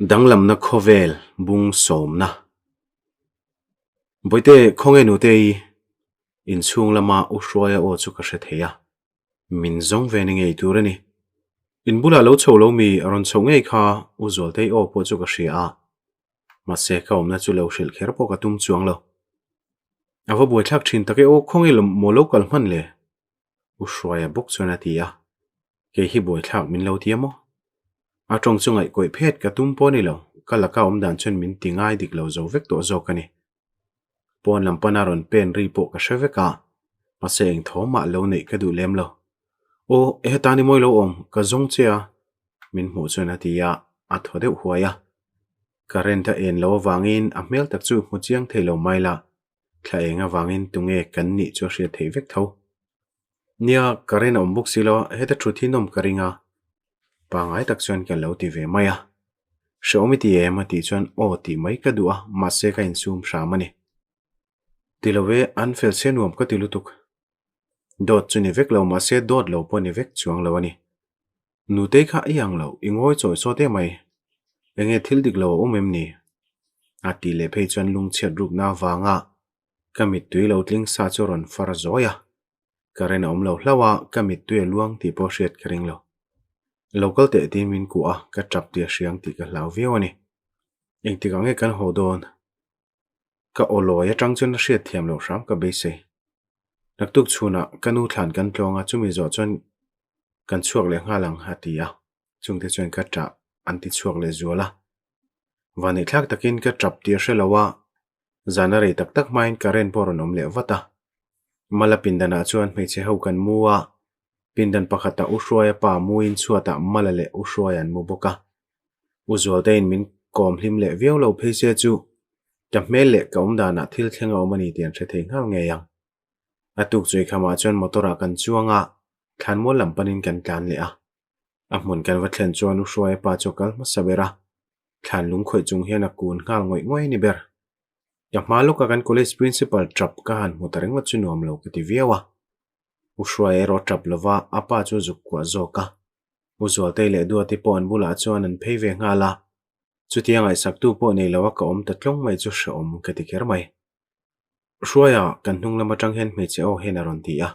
Danglam na khovel bung som na boite khonge nu te in chung lama usroya o chu ka hretheya min zong vening ei turani in bula lo chho lo mi aron chhongei kha uzol te o po chu ka hria ma se ka omna chu lo hril kher po ka tum chuang lo awa boi thak thin take o khonge lo mo local man le usroya bok chona tia ke hi boi thak min lo tiamo atong chungai koi phet ka tum po ni lo kala ka om dan chen min tingai dik lo zo vek to zo kani pon lam panaron pen ri po ka sheveka ma seng thoma lo nei ka du lem lo o e tani moi lo om ka zong chia min mu chona tia a thode huaya karenta en lo wangin a mel tak chu mu chiang thelo maila thlaenga wangin tunge kan ni chu hria thei vek tho nia karen om buk silo heta thuthinom karinga pangai tak chuan kan lo ti ve maya shomi ti ema ti chuan o ti mai ka duwa ma se ka in sum shamani tilowe anfel senuam ka tilutuk dot chuni vek lo ma se dot lo poni vek chuang lo ani nu te kha yang lo ingoi choi so te mai enge thil dik lo omem ni ati le phei chuan lung chet rup na wanga kamit tui lo tling sa choron far zoya karen om lo hlawa kamit tui luang ti po hriat kring lo local te ti min ku a ka trap ti hriang ti ka hlau viawani engti ka nge kan hodon ka olo ya tangchun hriat thiam lo ram ka be se naktuk chuna kanu thlan kan tlonga chumi zo chon kan chuak le ngalang hatia chungte chuan ka tra anti chuak le zola wani thak takin ka trap ti hrelowa zanare tak tak main karen poronom le wata mala pindana chuan meiche ho kan muwa pindan pakhata usroya pa muin chuata malale usroyan mu boka uzoltein min kom hlim le viau lo pheise chu jamel le kaumdana thil thlenga omani tian the thei ngal nge yang atuk choi khama chon motora kan chuanga thanmol lampanin kan tlan le a amun kan wathlen chuan usroya pa chokal ma sabera than lung khoi chung hian a kun ngal ngoi ngoi ni ber yamalo ka kan college principal trap ka han mutareng wa chunom lo kati viawa usroya ro trap lova apa chu zukwa zoka uzol te le duati pon bula chuan an pheive ngala chutiangai saktu po nei lawa ka om tatlong mai chu hre om kati kher mai hruaya kan hnung lama tang hen meche o hen aron ti a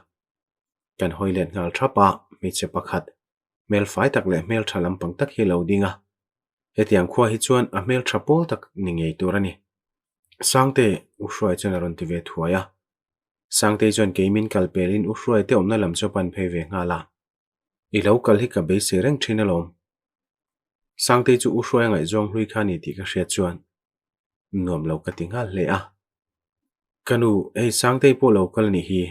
kan hoilen ngal thapa meche pakhat mel fai tak le mel thalam pang tak hi lo dinga hetiang khwa hi chuan a mel thapol tak ningei turani sangte usroya chen aron ti ve thuaya sangte chuan keimin kalpelin usroya te omna lam chopan pheive ngala I local hi ka be se reng thina lom sangte chu usroya ngai zong hlui khani ti ka hria chuan nuam lo ka tingal le a kanu ei sangte po local ni hi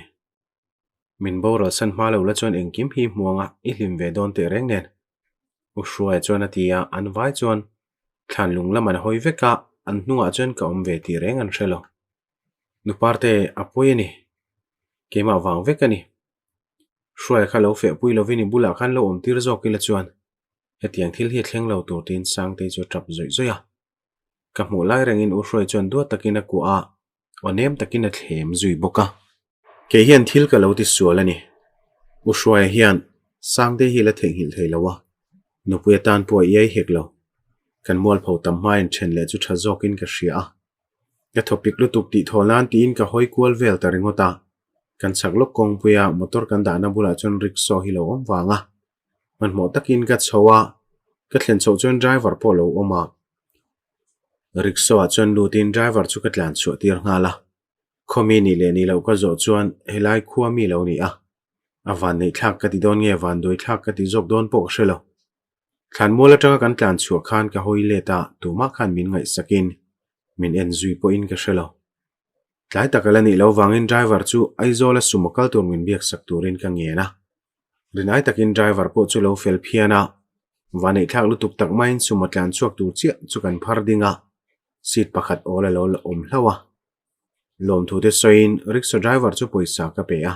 min boral san ma lo la chuan engkim hi muanga I hlim ve don te reng nen usroya chuan atia an vai chuan thlan lung laman hoi veka an hnunga chuan ka om ve ti reng an hrelo nuparte apoi ni kema wang vekani hruai kha lo fe pui lovini bula khan lo om tir zo kila chuan hetiang thil hi thleng lo tur tin sangte chu trap zoi zoya ka mu lai rengin hruai chuan du takina ku a onem takina thlem zui boka ke hian thil ka lo ti sualani hruai hian sangte hi la theng hil theilowa nupuya tan po ei heklo kan mol pho tam main chen le chu tha zokin ka hria ka topic lu tup ti tholan tin ka hoi kual vel ta ringota kan chaklok kong puya motor kan dana bula chon rickshaw hi lo om wanga man mo takin ka chowa ka thlen chaw chon driver polo oma rickshaw chon lutin driver chu ka tlan chu tir ngala khomi ni le ni lo ka zo chuan helai khuwa mi lo ni a awan nei thak ka ti don nge van doi thak ka ti jok don po hrelo khan mola tanga kan tlan chu khan ka hoi leta tuma khan min ngai sakin min en zui po in ka hrelo tlai takalani lo wangin driver chu aizola sumakal tur min biak sak turin ka ngena rinai takin driver po chu lo fel phiana wani thak lutuk tak main sumatlan chuak tur chi chu kan phar dinga seat pakhat ola lo om hlawa lom thu te soin rickshaw driver chu poisa ka pe a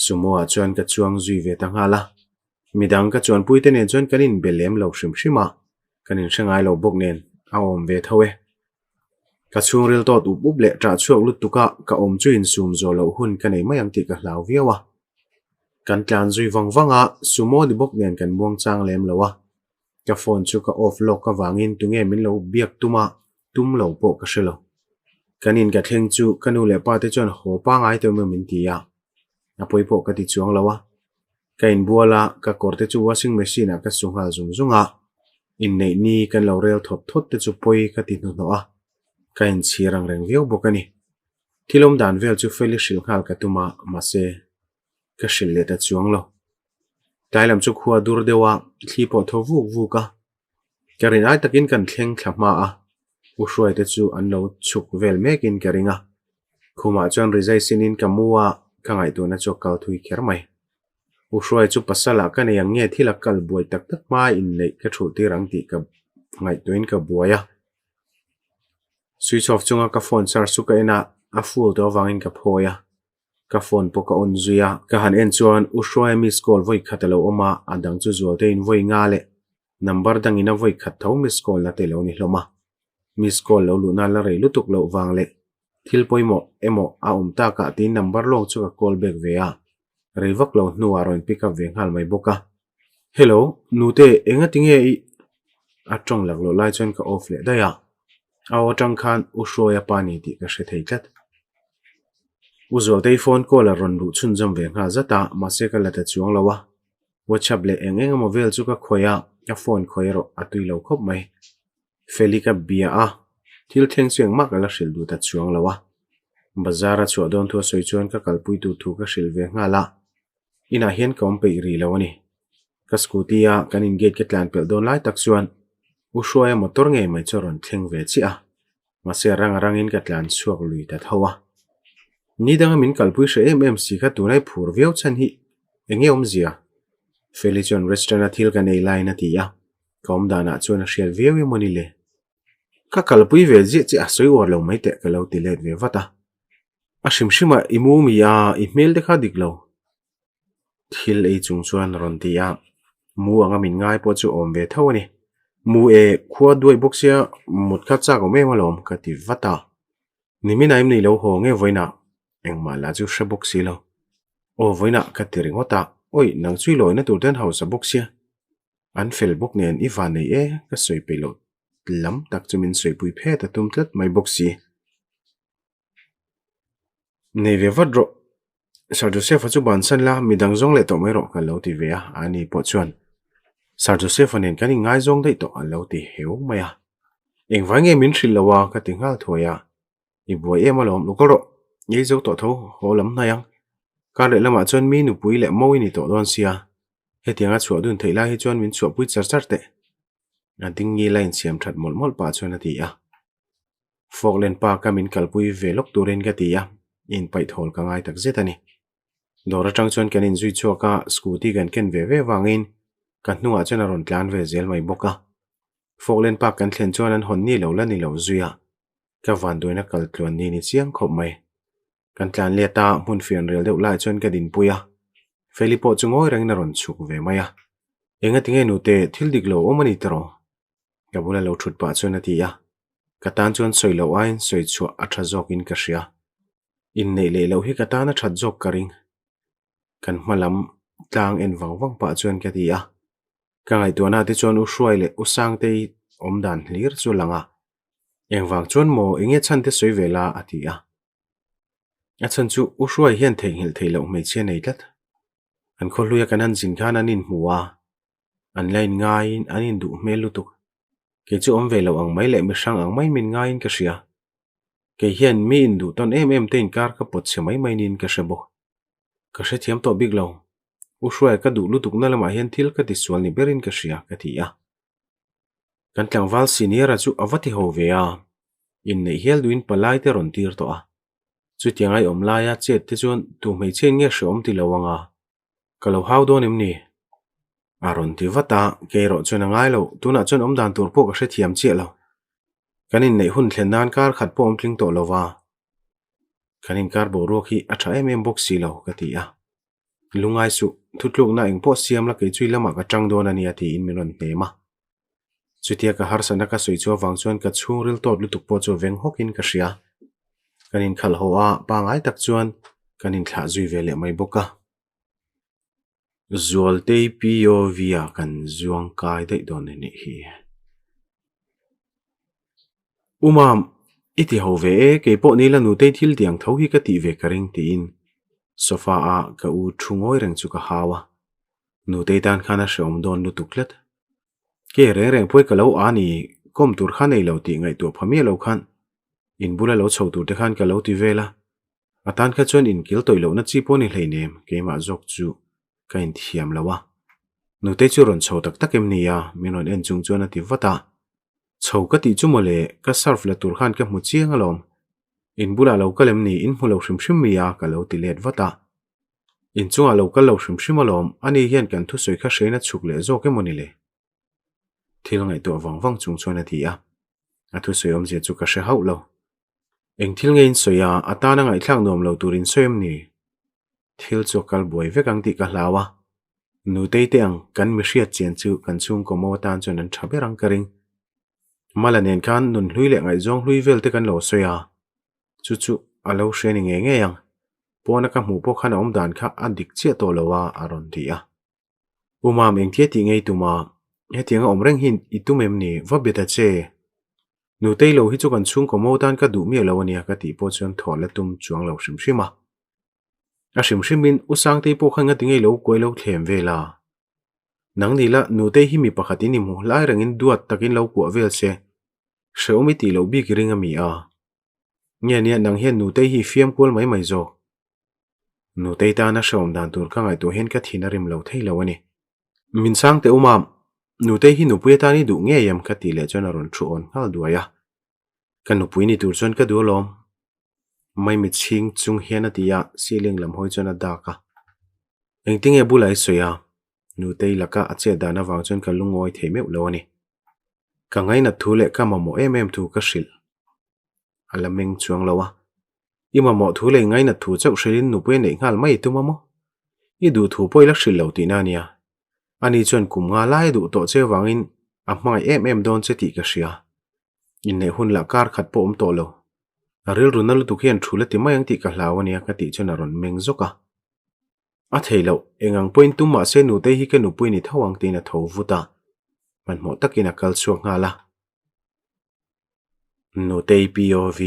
sumo a chuan ka chuang zui ve ta ngala midang ka chuan puite nen chuan kanin belem lo hrim hrima kanin hrengai lo bok nen a om ve thowe ka chung ril tot up le tra chuak lutuka ka om chu in sum zo lo hun ka nei mayang ti ka hlau viawa kan tlan zui wangwanga sumo di bok nen kan buang chang lem lowa ka phone chu ka off lock ka wangin tunge min lo biak tuma tum lo po ka shelo kanin ka thleng chu kanu le pa te chon ho pa ngai to min tia apoi po ka ti chuang lawa kain buala ka korte chu washing machine ka sunghal zunga in nei ni kan lo rel thot thot te chu poi ka ti no a kain chirang reng veu bokani thilom dan vel chu feli shil khal ka tuma mase ka shil le ta chuang lo tailam chu khuwa dur dewa thli po tho vu ka karin ai takin kan thleng thlama a ushuai te chu an lo chuk vel mekin karinga khuma chon rizai sinin kamuwa kangai tu na chokal thui khermai ushuai chu pasala kan yang nge thilakal buai tak tak ma in nei ka thu ti rang ti ka ngai toin ka buaya switch off chunga ka phone charge su ka ina a full do wangin ka phoya ka phone po ka on zuya ka han en chuan ushuai miss call voi khatalo oma adang chu zual te in voi nga le number dang ina voi khat tho miss call na te lo ni hloma miss call lo lu na la rei lutuk lo wang le thil poimo emo a ta ka tin number long chu ka call back ve a reivak lo nu aron pick up ve ngal mai boka hello nu te enga tinge I atong lag lo lai chon ka off le da ya aw tang khan ushoya pani ti ka she theitat uzol te phone call a ron lu chun jam ve nga zata mase ka lata chuang lawa whatsapp le engeng mo vel chu ka khoya ka phone khoiro atui lo khop mai felika bia a thil theng chuang mak ala shil du ta chuang lawa bazara chu don thu soi chuan ka kalpui tu thu ka shil ve nga la ina hian kom pe ri lawani ka scooty a kanin gate ke tlan pel don lai tak chuan ushoya motor nge mai choron thleng ve chi a mase rangin ka tlan chuak lui ta thawa ni dang min kalpui she si kha tunai phur veu chan hi enge zia Felician restaurant thil ka nei lai na ti ya kom dana chuan a shel veu moni le ka kalpui ve ji chi a soi war lo mai te ka lo ti let ve wata a shimshima imu mi ya email de kha diklo thil ei chung chuan ron ti ya mu anga min ngai po chu om ve thawani mu e khua duai boxia mut kha cha ko me malom ka ti wata nimi naim nei lo ho nge voina engma la chu sha boxi lo o voina ka ti ringota oi nang chui loi na tur den house boxia an fel bok nen I van nei e ka soi pe lo lam tak chumin soi pui phe ta tum tlat mai boxi nei ve vadro Sir Joseph chu ban san la midang zong le to mai ro ka lo ti ve a ani po chuan Sir Joseph anen kan ngai zong dei to an lo ti heu maya eng wange min thil lawa ka ti ngal thoya I buai em alom lu ko ro ye zo to tho holam na yang ka le lama chuan mi nu pui le moi ni to don sia he tianga chu dun theila hi chuan min chu pui char te na ding ni line siam that mol pa chuan ati a foglen pa ka min kalpui velok turen ka ti a in pai thol ka ngai tak zetani dora tang chuan kanin zui chuaka scooty kan ken ve wangin kan nuwa chuan aron tlan ve zel mai boka foglen pa kan thlen chuan an hon ni lo la ni lo zuya ka van doina kal tlon ni chiang khop mai kan tlan leta mun fian rel deuh lai chuan ka din puya Felipo chungoi rang na ron chuk ve maya enga tinge nu te thil dik lo omani tro ka bula lo thut pa chuan ati ya ka tan chuan soi lo ain soi chu atha jok in ka ria in nei le lo hi ka ta na that jok karing kan malam tlang en wang pa chuan ka ti ya ka ngai tu na te chuan u hruai le u sang te om dan hlir chu langa eng wang chuan mo enge chan te soi vela ati ya a chan chu u hruai hian thei lo mai che nei tat an kholuya kanan jin khan anin huwa an lain ngain anin du melutuk ke chu om velo ang mai le mi sang ang mai min ngain ka ria ke hian mi in du ton em tein kar ka pot se mai nin ka shebo ka she thiam to big lo u hruai ka du lutuk na lama hian thil ka ti sual ni berin ka ria ka ti ya kan tlang wal senior chu awati ho ve a in nei hel duin palai te ron tir to a chu tiangai om la ya chet te chuan tu mei chen nge shom ti lawanga kalau how don em ni aron ti wata ke ro chuna ngai lo tuna chun om dan tur po ka she thiam che lo kanin nei hun thlen nan kar khat po om tling to lova kanin kar bo ro khi atha em box si lo ka ti a lungai su thutluk na eng po siam la ke chui lama ka tang don ani ati in minon nema chutia ka har sana ka soi chu wang chuan ka chung ril tot lutuk po chu veng hokin ka ria kanin khal hoa pa ngai tak chuan kanin thla zui vele mai boka zual te POV a kan zuang kai dei don ni hi umam iti ho ve ke po ni la nu te thil tiang tho hi ka ti ve ka ring ti in sofa a ka u thungoi reng chu ka hawa nu te tan khana shom don lu tuklet ke re reng poi ka lo ani kom tur khan ei lo ti ngai tu phami lo khan in bula lo chho tur te khan ka lo ti vela atan kha chon in kil toi lo na chi poni hleinem ke ma jok chu ka in thiam lawa nu te chu ron chho tak takem ni ya minon en chung chona ti vata chho ka ti chu mole ka surf la tur khan ka mu chiang alom in bula lo kalem ni in mulo shim shim mi ya ka lo ti let vata in chunga lo ka lo shim shim alom ani hian kan thu soi kha sheina chuk le zo ke moni le thil ngai to wang wang chung chona ti ya a thu soi om je chu ka she hau lo eng thil ngein soya atana ngai thlang nom lo turin soem ni thil chokal boi vekang ti ka hlawa nu te teang kan mi hriat chen chu kan chung ko mo tan chon an thabe rang karing malanen khan nun hlui le ngai zong hlui vel te kan lo soya chu chu alo sheni nge nge yang pona ka mu po khan om dan kha adik che to lowa aron ti a umam eng thia ti ngei tuma he tianga om reng hin itumem ni vabeta che nu te lo hi chu kan chung ko mo tan ka du mi lo ania ka ti po chon thol la tum chuang lo shim shima a shim shimin usang te po khanga tingei lo koi lo thlem vela nang ni la nu te hi mi pakhatin ni mu lai rangin duat takin lo ku vel se sheomi ti lo bi kiring ami a nya nia nang hian nu te hi fiam kol mai mai zo nu te ta na shom dan tur ka ngai to hen ka thina rim lo thei lo ani min sang te umam nu te hi nu pui ta ni du nge yam ka ti le chon aron thu on hal duaya kan nu pui ni tur chon ka du lom mai mi ching chung hian atia ceiling lam hoi chon ada ka engting e bulai soya nu te laka ache dana wang chon ka lungoi theme lo ani ka ngai na thule ka mamo thu ka shil alameng chuang lawa ima mo thule ngai na thu chau shilin nu pui nei ngal mai tu mamo I du thu poi la shil lo ti na nia ani chon kum nga lai du to che wangin a mai don che ti ka sia in ne hun la kar khat po om to lo aril runal tu khian thule ti mayang ti ka hlawania ka ti chon aron meng zoka a theilo engang point tu ma se nu te hi ka nu pui ni thawang ti na tho vuta man mo takina kal chuak nga la nu te POV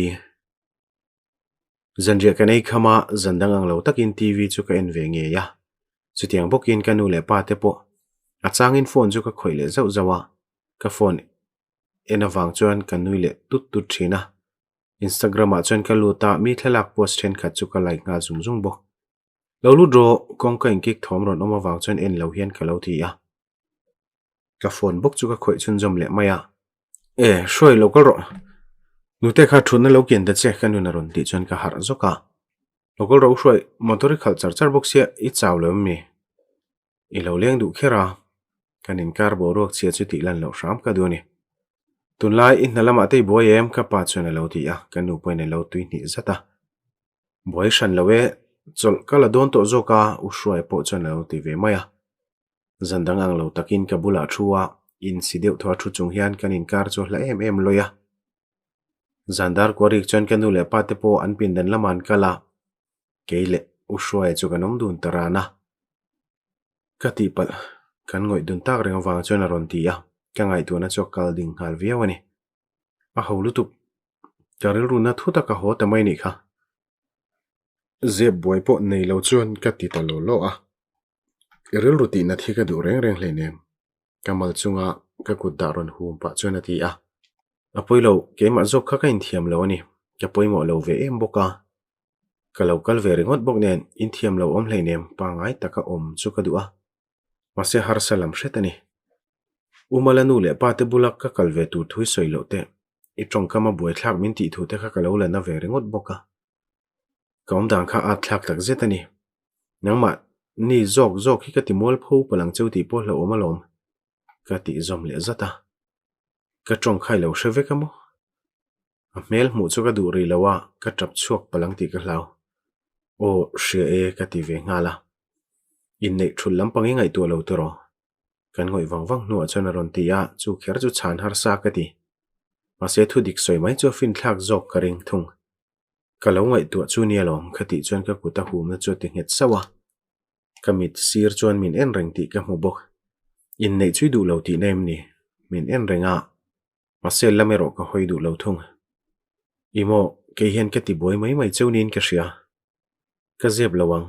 zanria kanei khama zandangang lo takin TV chu ka en ve nge ya chutiang bokin kanu le pa te po achangin phone chu ka khoile zau zawa ka phone ena wang chuan kanui le tut tut thina Instagram a chuan ka luta mi thlak post then khat chu ka like nga zum zum bo lo lu dro kong ka engkik thom ron oma wang chuan en lo hian ka lo thi a ka phone bok chu ka khoi chun jom le maya shoi local ro nu te kha thun na lo kian da che kanu na ron ti chuan ka har zoka local ro shoi motor khal char char bok sia I chaw lo mi I lo leng du khera kanin kar bo rok chia chu ti lan lo sham ka du ni tunlai in nalama te boy em ka pa chuna lo ti a kanu poine lo tui ni zata boy shan lowe chol kala don to zoka u shoi po chuna lo ti ve maya zandang ang lo takin ka bula thuwa in sideu thwa thu chung hian kanin kar chu hla em loya zandar korik chon kanu le pa te po an pin dan laman kala keile u shoi chu kanom dun tarana kati pal kan ngoi dun tak reng wang chona ron ti a ka ngai tu na chokal ding hal viawani a holutup karil runa thuta ka ho tamai ni kha zeb boy po nei lo chuan ka ti ta lo a iril ruti na thika du reng reng hlenem kamal chunga ka kut da ron hum pa chona ti a apoilo kema zok kha ka in thiam lo ani ka poimo lo ve em boka ka lo kal ve ringot bok nen in thiam lo om hlenem pa ngai taka om chu ka du a mase har salam shetani umalanu le pa te bulak ka kalve tu thui soilo te I trong kama buai thlak min ti thu te kha kalo la na ve ringot boka kaum dang kha a thlak tak zetani nangma ni zok hi ka ti mol pho palang cheu ti po hlo omalom ka ti zom le zata ka trong khai lo sheve kamo a mel mu chu ka du ri lawa ka trap chuak palang ti ka hlau o she e ka ti ve ngala in nei thul lampang ngai tu lo tero kan ngoi wang nu achana ron ti ya chu kher chu chan har sa ka ti ma se thu dik soi mai chu fin thlak zok karing thung ka lo ngai tu chu ni alom khati chuan ka kuta hum na chu ti nget sawa kamit sir chuan min en reng ti ka hmu bawk in nei chui du lo ti nem ni min en renga masel lamero ka hoi du lo thung imo ke hian ka ti boi mai cheunin ka hria ka zeb lawang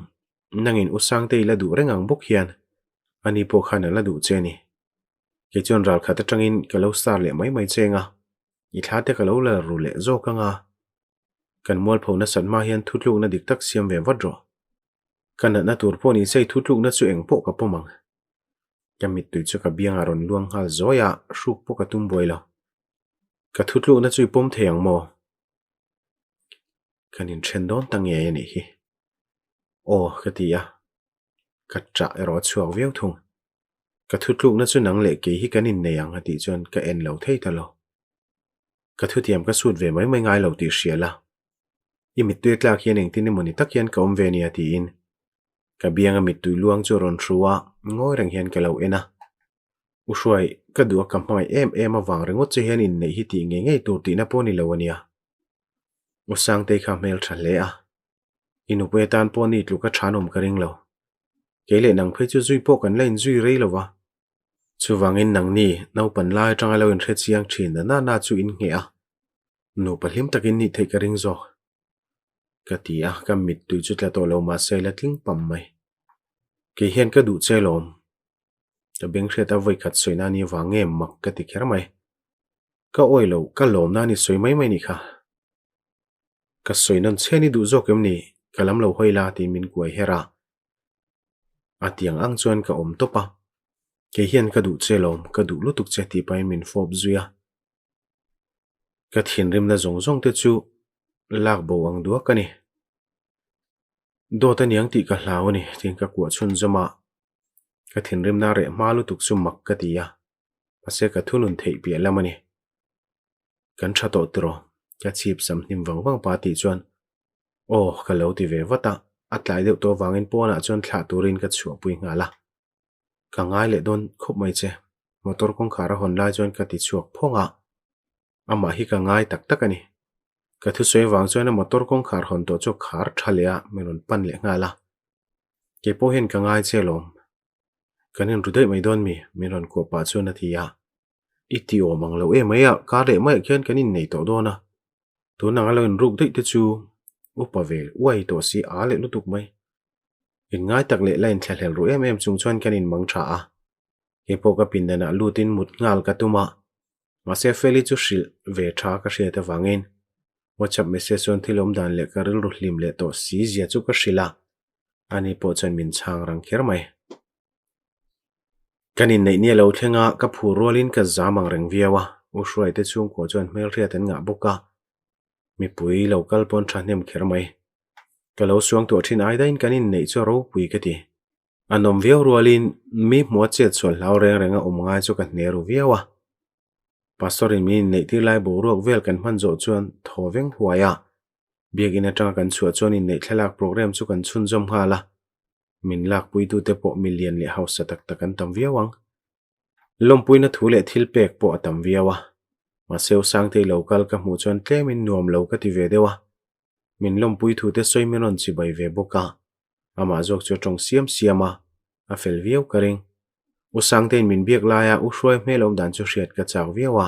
nangin usang te la du rengang bawk hian ani po khana la du che ni ke chuan ral khata tangin ka lo star le mai chenga I thla te ka lo la ru le zo ka nga kan mual phona sanma hian thutluk na dik tak siam ve vadro kan na tur po ni sei thutluk na chu eng po ka pomang kamit tu chu ka bianga ron luang hal zoya shruk po ka tum boilo ka thutluk na chu pom theyang mo kanin thendon tange ni hi o ka ti ya ka tra ero chuak veu thung ka thutluk na chu nang le ke hi kanin neyang ati chuan ka en lo thei ta lo ka thutiam ka sut ve mai ngai lo ti hriala I mit tu tlak hian eng tin moni tak hian ka om ve ni ati in ka bianga mit tu luang chu ron thruwa ngoi rang hian ka lo ena ushuai ka du ka mai em awang rengot che hian in nei hi ti nge tur ti na poni lo ania usang te kha mel thale a inu pe tan poni tlu ka thanom ka ring lo kele nang phei chu zui po kan lain zui rei lova chuwangin nang ni no pan lai tanga lo in thre chiang thin na chu in nge a nu palim takin ni thei ka ring zo katia ka mit tu chu tla to lo ma se la tling pam mai ke hian ka du che lom ta beng hre ta voi khat soina ni wange mak ka ti kher mai ka oilo ka lom na ni soi mai ni kha ka soinon cheni du zo kem ni kalam lo hoila ti min kuai hera atiang ang chuan ka om topa ke hian ka du che lom ka du lutuk che ti pai min fob zuya ka thin rim na zong te chu lak bo ang duak ani do ta niang ti ka hlaw ni tin ka kwa chun zoma ka thin rim na re malu tuk chu mak ka tia ase ka thunun thei pi lamani kan tha to tro ka chip sam nim wang pa ti chuan oh ka lo ti ve wata atlai deuh to wangin pona chuan thla turin ka chhuwa pui ngala ka ngai le don khop mai che motor kong khara hon lai chuan ka ti chuak phonga ama hi ka ngai tak tak ani ka thu soi wang chuan motor kong khar hon to chu khar thalea meron pan le ngala ke po hen ka ngai che lom kanin rudai mai don mi meron ko pa chu na thia iti o manglo e maya ka le mai khian kanin nei to dona tu nang alo in ruk dei te chu upavel wai to si a le lutuk mai in ngai tak le line thlel ru em chung chuan kanin mang tha a ke po ka pindana lutin mut ngal ka tuma ma se feli chu shil ve tha ka hria ta wangin WhatsApp message on thilom dan le karil ru hlim le to si zia chu ka hrila ani po chan min chang rang kher mai kanin nei ni lo thlenga ka phu rolin ka zamang reng viawa ushwai te chung ko chuan mel hria ten nga boka mi pui local pon thahnem kher mai ka lo suang to thin ai dain kanin nei chu ro pui ka ti anom viau rolin mi mo che chol lau reng renga ngai chu ka hneru viawa pastorin min nei ti lai bo rok vel kan man zo chuan thoveng huaya biagin atanga kan chua chuan in nei thlak program chu kan chun jom hala min lak pui tu te po million le house tak tak an tam viawang lompui na thule thil pek po atam viawa ma seu sang te local ka mu chuan tlemin nuam lo ka ti ve dewa min lompui thu te soi menon chi bai ve boka ama jok chu tong siama a fel viau karing usang ten min biak laya ushwai melom dan chu hriat ka chak viawa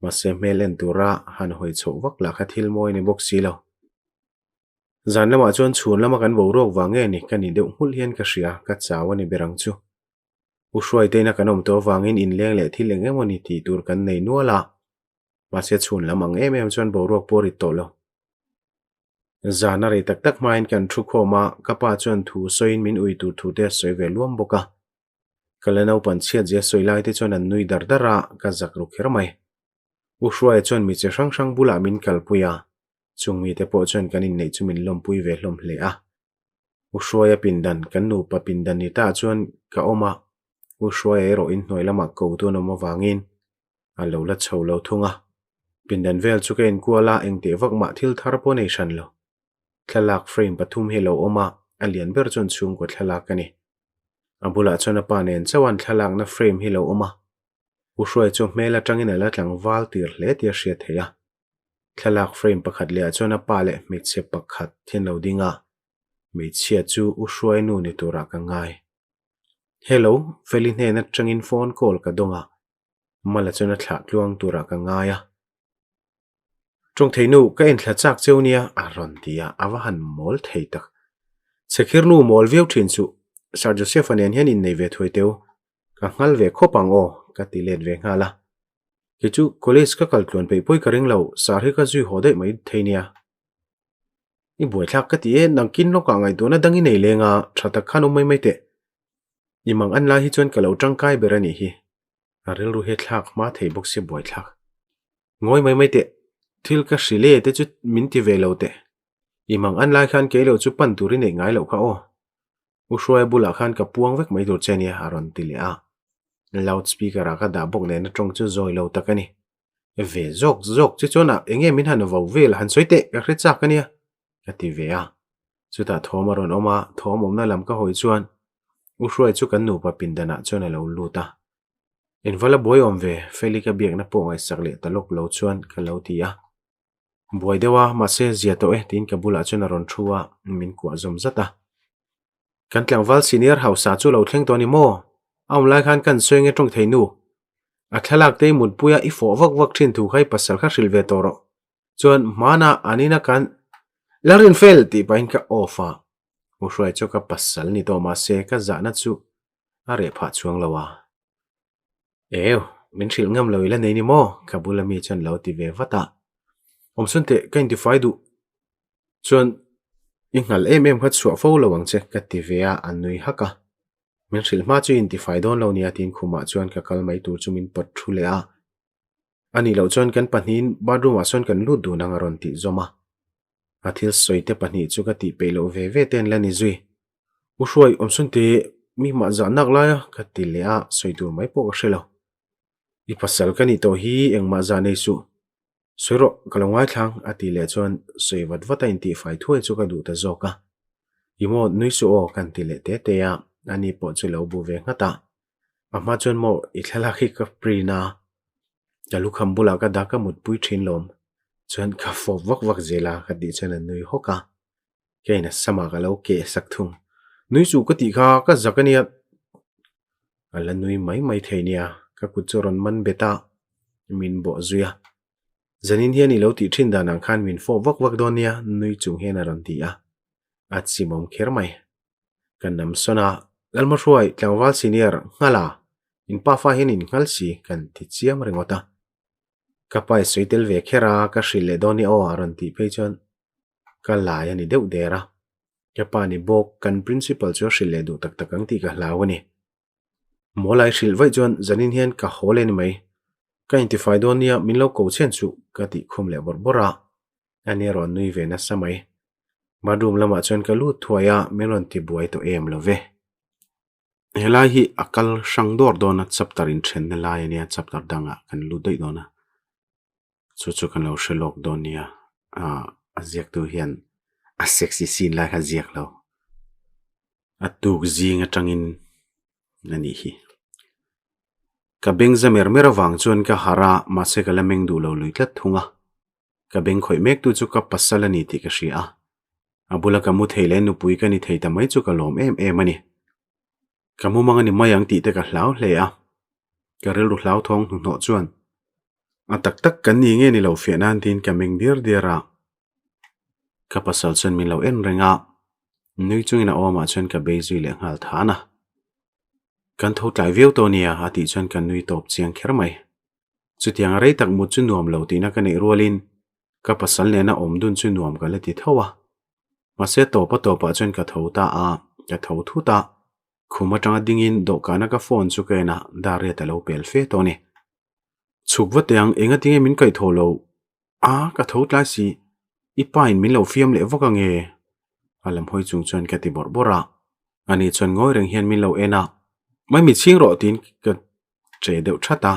ma se melen tura han hoi chho wak la kha thil moi ni bok silo zan lama chuan chhun lama kan bo rok wange ni kan ni deuh hmul hian ka hria ka chawani berang chu ushwai te na kanom to wangin in leng le thil eng emoni ti tur kan nei nuala ma se chhun lamang em chuan bo rok pori tolo zana re tak tak main kan thu khoma kapa chuan thu soin min ui tu thu te soi ve luam boka kalano pan chiat je soilai te chuan an nui dardara ka zakru khermai ushwai chuan mi che sang bula min kalpuya chungmi te po chuan kanin nei chumin lompui ve hlom hle a ushwai pindan kan nu pa pindan ni ta chuan ka oma ushwai ro in hnoi lama ko tu no ma wangin alo la chholo thunga pindan vel chu ken kuala engte wak ma thil thar po nation lo thalak frame pathum helo oma alian ber chon chung ko thalak ani abula chona panen chawan thalak na frame hilo oma ushwai chu mela tangin ala tlang wal tir hle tia hria theya thalak frame pakhat le chona pale mit se pakhat thin lo dinga mi chia chu u hruai nu ni tura ka ngai hello Feli hne na tangin phone call ka donga mala chuna thla tluang tura ka ngaya trong theinu ka in thla chak cheunia a ron tia awa han mol thei tak chekhir nu mol veu thin chu Sir Joseph anen hian in nei ve thoi teu ka ngal ve khopang o ka ti let ve ngala ke chu college ka kaltlon pe poi ka ring lo sar hi ka zui ho dei mai theinia i buai thak ka ti e nangkin lo ka ngai dona dangi nei lenga thata khanu mai mai te i mang an la hi chon ka lo tangkai berani hi aril ru he thak ma thei bok se buai thak ngoi mai mai te thil ka hrile te chu min ti ve lo te i mang an lai khan ke lo chu pan turi nei ngai lo kha o u hruai bula khan ka puang vek mai tur chenia aron ti le a loudspeaker a ka da bok ne na tong chu zoi lo takani ve zok zok chu chona enge min han vo vel han soite ka hre chak kania ka ti ve a chu ta thoma ron oma thom omna lam ka hoi chuan u hruai chu kan nu pa pindana chona lo luta in vala boy om ve Feli ka biak na po ngai sakle talok lo chuan ka lo ti a boy dewa ma se zia to e tin ka bula chuna ron thuwa min kwa zom zata kan tlangwal senior house a chu lo thleng to ni mo aum lai khan kan soenge tong theinu a thalak te mun puya i fo vak vak thin thu khai pasal kha rilve toro chuan mana anina kan larin fel ti pain ka ofa u hruai chu ka pasal ni to ma se ka za na chu are pha chuang lawa eo min hril ngam loila nei ni mo kabula mi chan lo ti ve vata omsun te ka identify du chuan ingal em khat chua fo lawang che ka ti ve a anui haka min hril ma chu identify don lo nia tin khuma chuan ka kalmai tur chu min pat thule a ani lo chuan kan panin bathroom a son kan lu du nang ron ti zoma athil soite pani chu ka ti pe lo ve ve ten la ni zui u hruai omsun te mi ma za nak la ka ti le a soitur mai po ka hrelo i pasal kani to hi engma za nei su soiro kalongai thlang ati le chuan soiwat vata in ti fai thuai chu ka du ta zoka imo nui su o kan ti le te te ya ani po chu lo bu ve ngata ama chuan mo i thla khi ka prina jalu khambula ka da ka mut pui thin lom chuan ka fo vak vak zela ka di chuan nui hoka keina sama ka lo ke sak thung nui su ka ti kha ka zakania ala nui mai mai theinia ka kuchoron man beta min bo zuya zanin hian i lo ti thin dan ang khan min fo vak vak donia nui chung hen aron ti a at simom kher mai kan nam sona lalma hruai tlangwal senior ngala in pa fa hin in ngal si kan ti chiam ringota kapai soitel ve khera ka hrile doni o aron ti pechon ka la ya ni deuh dera kapa ni bok kan principal chu hrile du tak takang ti ka hlawani molai hril vai chuan zanin hian ka hole ni mai ka identify donia min lo ko chen chu ka ti khum le bor bora ani ron nui ve na samai badum lama chuan ka lu thuaya meron ti buai to em lo ve helai hi akal sangdor dona chapter in then na lai ania chapter danga kan lu dei dona chu kan lo shelok donia aziak tu hian a sexy scene lai ha ziak lo atuk zinga tangin nani hi ka beng zamer merawang chuan ka hara ma se ka lameng du lo luitlat thunga ka beng khoi mek tu chu ka pasalani ti ka hria abula ka mu theile nu pui ka ni theita mai chu ka lom em em ani ka mu mangani mayang ti te ka hlau hle a ka rel ru hlau thong no chuan a tak tak kan ni nge ni lo fianan tin ka meng dir dira ka pasal chen min lo en renga nui chungina oma chuan ka beizui le ngal thana kan tho tlai veu to nia ati chuan kan nui top chiang kher mai chutiang rei tak mu chu nuam lo tina ka nei rolin ka pasal ne na om dun chu nuam ka le ti thowa ma se to pa chuan ka tho ta a ka tho thu ta khuma tanga dingin do kana ka phone chu ke na da re ta lo pel fe to ni chukwa teang enga tinge min kai tholo ka tho tlai si i pain min lo fiam le voka nge alam hoi chung chuan ka ti bor bora ani chuan ngoi reng hian min lo ena mai mi ching ro tin ka che deuh thata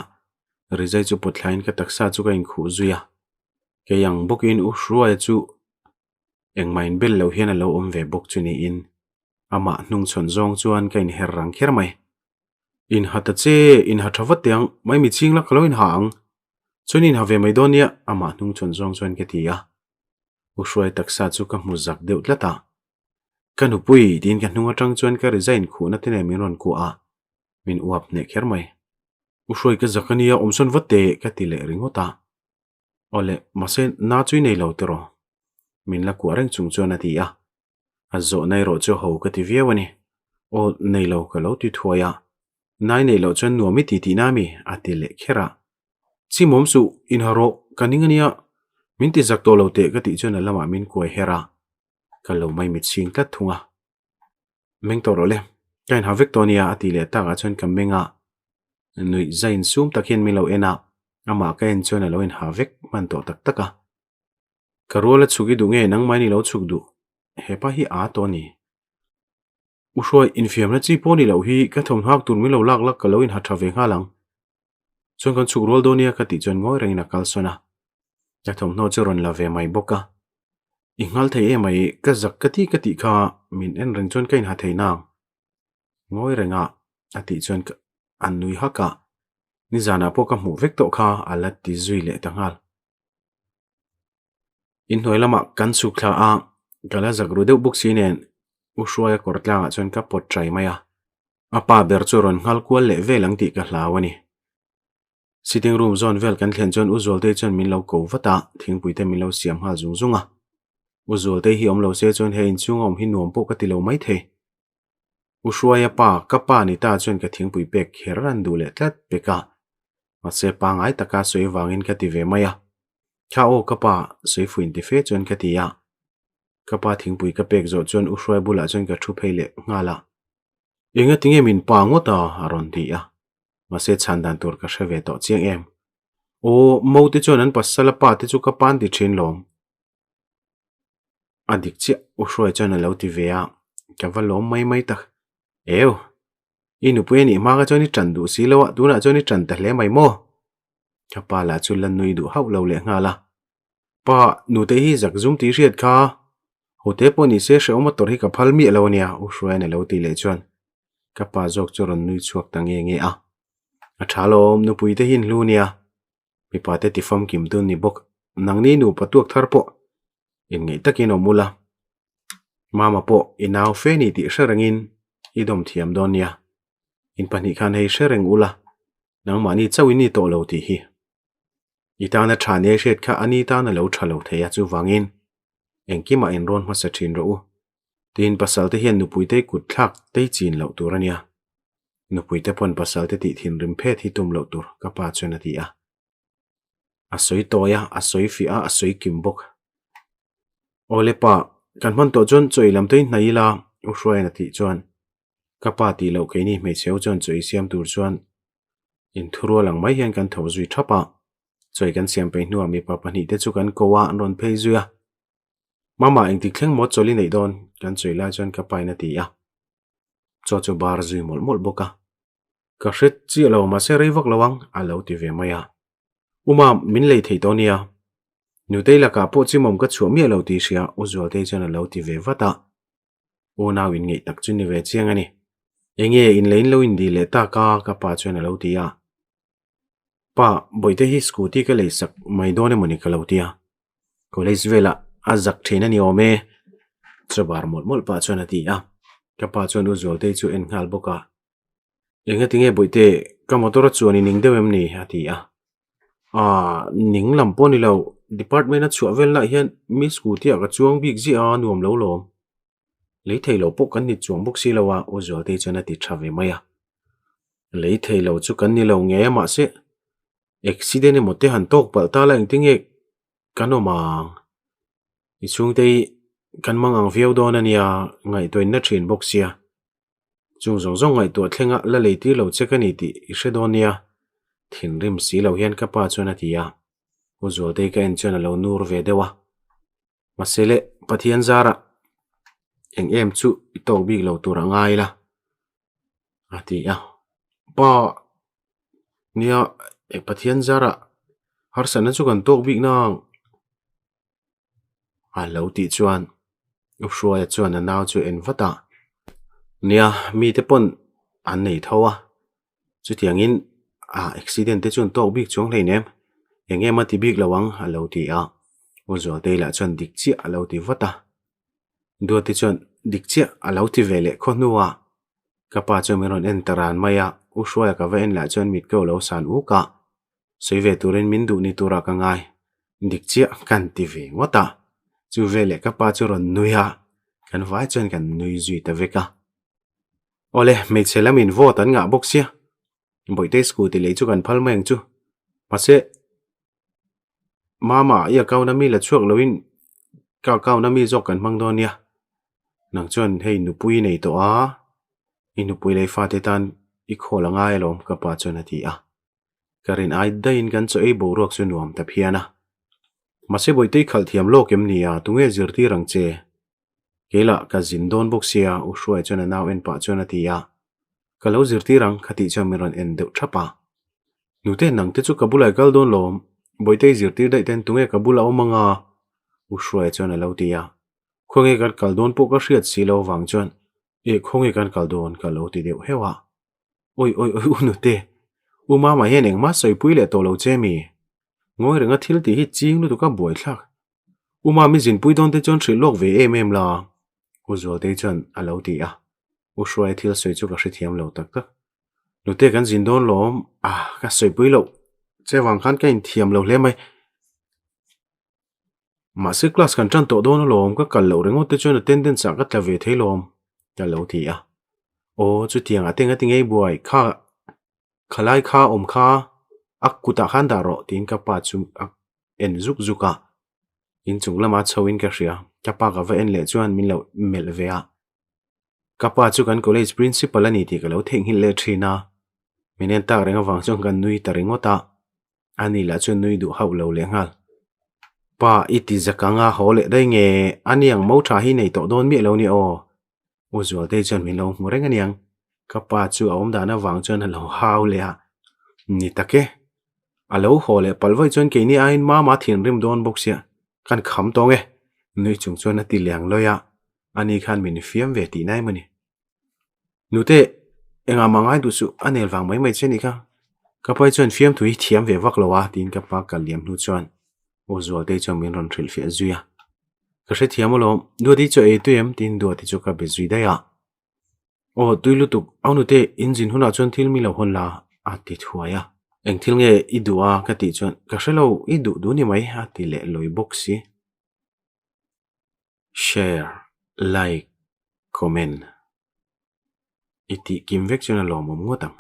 rizai chu puthlain ka taksa chu ka in khu zuya ke yang bokin u hruai chu engmain bel lo hian lo om ve bok chu ni in ama hnung chon zong chuan ka in her rang kher mai in hata che in hathawa tiang mai mi ching la kaloin hang chunin have mai donia ama hnung chon zong chuan ke tia u hruai taksa chu ka mu zak deuh tlata kan upui din kan hnunga tang chuan ka resign khuna te ne min ron ku a min uap ne kher mai usoi ka zakania omson vate ka tile ringota ole masen na chui nei lo tero min la ku reng chung chuan ati a azo nei ro chu ho ka ti viewani o nei lo ka lo ti thuaya nai nei lo chuan nuami ti ti nami atile khera chi mom su in haro kaningania min ti zak to lo te ka ti chuan lama min koi hera ka lo mai mit sing tlat thunga meng to ro le kain ha victoria atile ta ga chuan kamenga nui zain sum takhin mi lo ena ama kain chuan lo in ha vek man to tak taka karola chugi du nge nang mai ni lo chuk du hepa hi a to ni usoi infiam na chi poni lo hi ka thom hak tur mi lo lak lak ka lo in ha tha ve nga lang chuan kan chuk rol donia ka ti chuan ngoi reina kalsona ka thom no churon la ve mai boka ingal thei e mai ka zak ka ti kha min en reng chuan kain ha thei nang ngoi renga ati chuan an nui haka ni zana po ka mu vek to kha alat ti zui le tangal in hoilama kan su kha a gala zakru deu buk sinen ushoya kortla chuan ka pot trai maya apa ber churon ngal kwal le velang ti ka hlawani sitting room zone vel kan thlen chuan uzol te chuan min lo ko vata thingpui te min lo siam ha zungzunga uzol te hi om lo se chuan he in chungom hi nuam po ka ti lo mai the ushoya pa ka pa ni ta chuan ka thingpui pek kheran du le tlat peka ma se pa ngai taka soi wangin ka ti ve maya kha o ka pa soi fuin ti fe chuan ka ti ya ka pa thingpui ka pek zo chuan ushoya bula chuan ka thu pheile ngala inga tinge min pa ngota aron ti ya ma se chandan tur ka hrewe to chiang em o mo te chuan an pasala pa te chu ka pan ti thin lom adik chi ushoya chuan lo ti ve a ka va lom mai tak eo inu pueni ma ga choni chandu silowa tuna choni chanta hle mai mo ka pa la chu lan nui du hau lo le ngala pa nu te hi zak zum ti riat kha hote poni se she oma tor hi ka phalmi alonia ushoya ne lo ti le chuan ka pa jok choron nui chuak tange nge a athalom nu pui te hin lunia mi pa te ti fam kim dun ni bok nangni nu patuak thar po in ngei takin omula mama po inaw fe ni ti sharangin idom thiam donia in pani khan hei shereng ula nang mani chawin ni to lo ti hi itana thane shet kha ani ta na lo thalo theya chu wangin engkima in ron ma sa thin ro u tin pasal te hian nu pui te kut thak te chin lo turania nu pui te pon pasal te ti thin rim phe thi tum lo tur ka pa chuna ti a asoi toya asoi fi a asoi kimbok ole pa kan man to chon choi lam te nai la ushoya na ti chuan ka pa ti lo ke ni me cheu chon choi siam tur chuan in thuro lang mai hian kan tho zui thapa choi kan siam pe nu mi pa pani te chu kan kowa ron phei zuya mama eng ti thleng mo choli nei don kan choi la chuan ka pai na ti a cho chu bar zui mol boka ka hret chi lo ma se rei vak lawang a lo ti ve maya uma min lei thei tonia nu te la ka po chi mom ka chu mi lo ti sia uzol te chuan lo ti ve vata o na win ngei tak chu ni ve chiang ani enge in lein lo in di le ta ka pa chuan lo ti a pa boite hi scooty ka le sak mai done moni ka lo ti a college vela azak thena ni ome chabar mol pa chuan ati a ka pa chuan uzol te chu en ngal boka enga tinge boite ka motor chuan ning dewem ni ati a ning lampo ni lo department a chu vel la hian mi scooty a ka chuang big ji a nuam lo lom lấy thầy lộ bốc cắn nít chuồng bốc xí lâu à ô giờ đây cho nó tịt chả về mày à lấy thầy lộ chú cắn ni lâu nghe mà sẽ accident một cái hàn tốc bảo ta lại tiếng nghe cắn nó mà đi xuống đây cắn mang ang phiêu đó nè à ngày tôi nát trên bốc xí à chúng rong ngày tôi thèn á là lấy tí lâu chắc cái này thì sẽ đó nè thiên rim xí lâu hiền cái pa cho nó thì à ô giờ đây cái anh cho nó lâu nur về đâu à mà sẽ lệ bắt hiện ra ra em chu to big lo tur angai la ati a pa nia e pathian zara har sana chu kan to big na a lo ti chuan u shua chuan anaw chu en vata nia mi te pon an nei thawa chu tiangin accident te chun to big chung hleinem engem ati big lawang a lo ti a u zo te la chuan dik chi a lo ti vata do ti chuan dik chia alo ti vele khonua kapa chu mi ron entaran maya uswa ka ve en la chon mit ko lo san u ka soive turin min du ni tura ka ngai dik chia kan ti ve ngota chu vele kapa chu ron nuya kan vai chon kan nui zui ta veka ole me chelamin vo tan nga boxia boite scooty le chu kan phal meng chu pase mama ya kauna mi la chuak loin kauna mi jok kan mang don ya nang chon hei nupui nei to a inupui le fa te tan I khola ngai lom kapa chon ati a karin ai dain kan cho e bo rok chu nuam ta phiana mase boite khal thiam lo kem nia tunge zirti rang che kela ka zindon boxia u shwai chon naw en pa chon ati a kalau zirti rang khati chamiron en de thapa nute nang te chu kabulai kal don lom boite zirti dai ten tunge kabula omanga u shwai chon alo tia khonge kan kal don po ka hriat si lo wang chon e khonge kan kal don ka lo ti deu hewa oi nute uma ma hen eng ma soi pui le to lo che mi ngoi renga thil ti hi ching lu tu ka boi thlak uma mi jin pui don te chon thri lok ve em la u zo te chon alo ti a u shwai thil soi chu ka hri thiam lo tak tak nute kan jin don lom ka soi pui lo che wang khan ka in thiam lo hle mai ma se class kan tran to don lom ka kal lo rengo te chon attendance sa ka tla ve thei lom ka lo ti a o chu tiang atenga tingai buai kha khalai kha om kha akuta khan da ro tin ka pa chu en zuk zuka in chung lama chawin ka hria ka pa ka va en le chuan min lo mel ve a ka pa chu kan college principal ani ti ka lo theng hin le thina minen ta renga wang chong kan nui ta ringota ani la chu nui du hau lo le ngal pa iti zakanga hole dai nge aniang mo tha hi nei to don mi lo ni o uzual te chon min lo mureng aniang ka pa chu aum da na wang chon lo hau le a ni take alo hole palwai chon ke ni ain ma thin rim don boxia kan kham tong e nui chung chon ati liang loya ani khan min fiam ve ti nai mani nute enga mangai du su anel wang mai cheni ka pai chon fiam thui thiam ve wak lowa tin ka pa ka liam nu chon uzual te chon min ron thril fi zuya ka hre thiam lo du di cho e tu em tin du ti cho ka be zui da ya o tuilu tuk aunu te engine huna chon thil mi lo hon la ati thuaya eng thil nge idua ka ti chon ka hrelo idu du ni mai ha ti le loi boxi share like comment iti kim vek chon lo mom ngotang